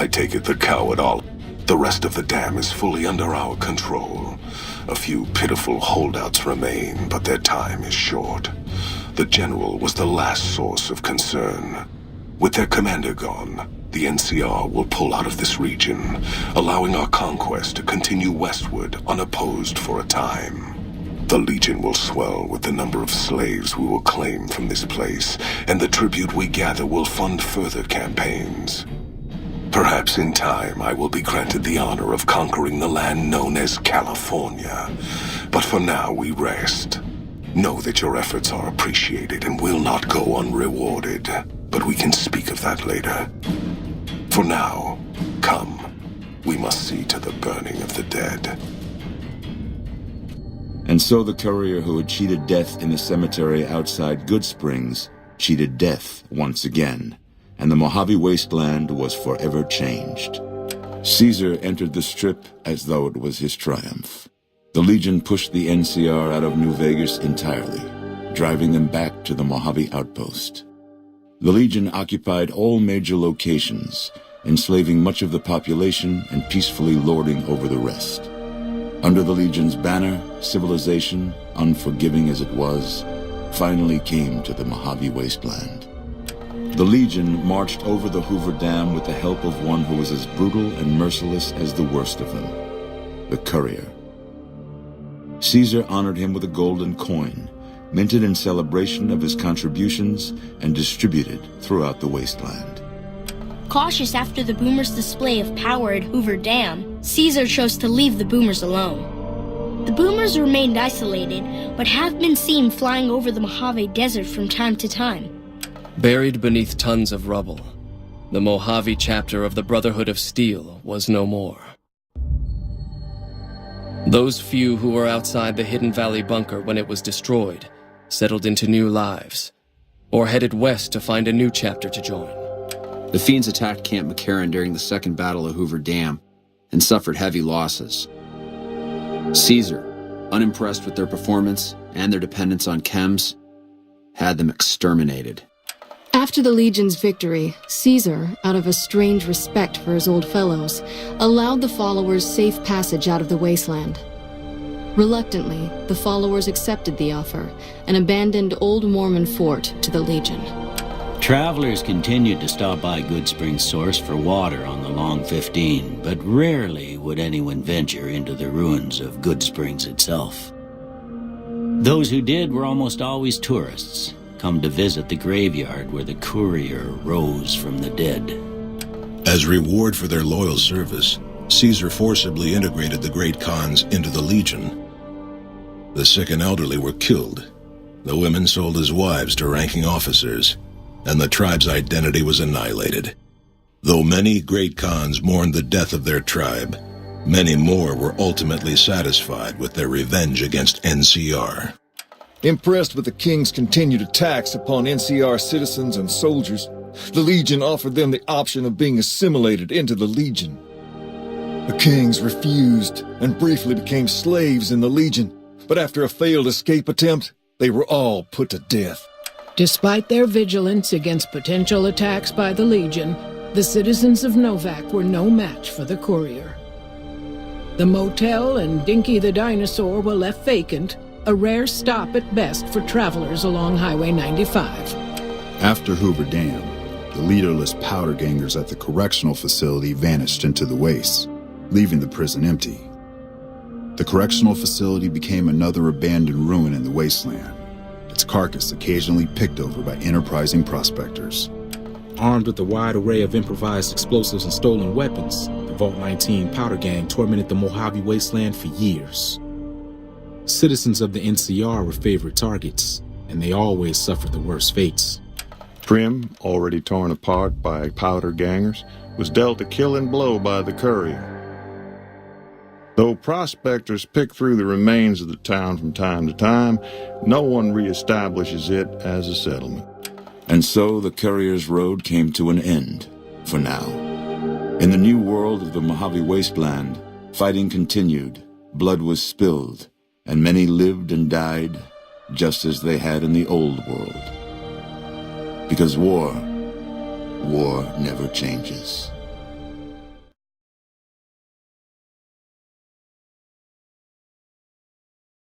I take it the coward all. The rest of the dam is fully under our control. A few pitiful holdouts remain, but their time is short. The General was the last source of concern. With their commander gone, the NCR will pull out of this region, allowing our conquest to continue westward unopposed for a time. The Legion will swell with the number of slaves we will claim from this place, and the tribute we gather will fund further campaigns. Perhaps in time I will be granted the honor of conquering the land known as California. But for now we rest. Know that your efforts are appreciated and will not go unrewarded. But we can speak of that later. For now, come. We must see to the burning of the dead. And so the courier who had cheated death in the cemetery outside Goodsprings cheated death once again, and the Mojave Wasteland was forever changed. Caesar entered the Strip as though it was his triumph. The Legion pushed the NCR out of New Vegas entirely, driving them back to the Mojave Outpost. The Legion occupied all major locations, enslaving much of the population and peacefully lording over the rest. Under the Legion's banner, civilization, unforgiving as it was, finally came to the Mojave Wasteland. The Legion marched over the Hoover Dam with the help of one who was as brutal and merciless as the worst of them, the courier. Caesar honored him with a golden coin, minted in celebration of his contributions and distributed throughout the wasteland. Cautious after the Boomers' display of power at Hoover Dam, Caesar chose to leave the Boomers alone. The Boomers remained isolated, but have been seen flying over the Mojave Desert from time to time. Buried beneath tons of rubble, the Mojave chapter of the Brotherhood of Steel was no more. Those few who were outside the Hidden Valley bunker when it was destroyed settled into new lives, or headed west to find a new chapter to join. The Fiends attacked Camp McCarran during the Second Battle of Hoover Dam and suffered heavy losses. Caesar, unimpressed with their performance and their dependence on chems, had them exterminated. After the Legion's victory, Caesar, out of a strange respect for his old fellows, allowed the followers safe passage out of the wasteland. Reluctantly, the followers accepted the offer and abandoned Old Mormon Fort to the Legion. Travelers continued to stop by Goodsprings Source for water on the Long 15, but rarely would anyone venture into the ruins of Goodsprings itself. Those who did were almost always tourists, come to visit the graveyard where the courier rose from the dead. As reward for their loyal service, Caesar forcibly integrated the Great Khans into the Legion. The sick and elderly were killed, the women sold as wives to ranking officers, and the tribe's identity was annihilated. Though many Great Khans mourned the death of their tribe, many more were ultimately satisfied with their revenge against NCR. Impressed with the King's continued attacks upon NCR citizens and soldiers, the Legion offered them the option of being assimilated into the Legion. The Kings refused and briefly became slaves in the Legion, but after a failed escape attempt, they were all put to death. Despite their vigilance against potential attacks by the Legion, the citizens of Novac were no match for the courier. The motel and Dinky the dinosaur were left vacant, a rare stop at best for travelers along Highway 95. After Hoover Dam, the leaderless powder gangers at the correctional facility vanished into the wastes, leaving the prison empty. The correctional facility became another abandoned ruin in the wasteland, its carcass occasionally picked over by enterprising prospectors. Armed with a wide array of improvised explosives and stolen weapons, the Vault 19 powder gang tormented the Mojave Wasteland for years. Citizens of the NCR were favorite targets, and they always suffered the worst fates. Prim, already torn apart by powder gangers, was dealt a killing blow by the courier. Though prospectors pick through the remains of the town from time to time, no one reestablishes it as a settlement. And so the courier's road came to an end, for now. In the new world of the Mojave Wasteland, fighting continued, blood was spilled, and many lived and died just as they had in the old world. Because war never changes.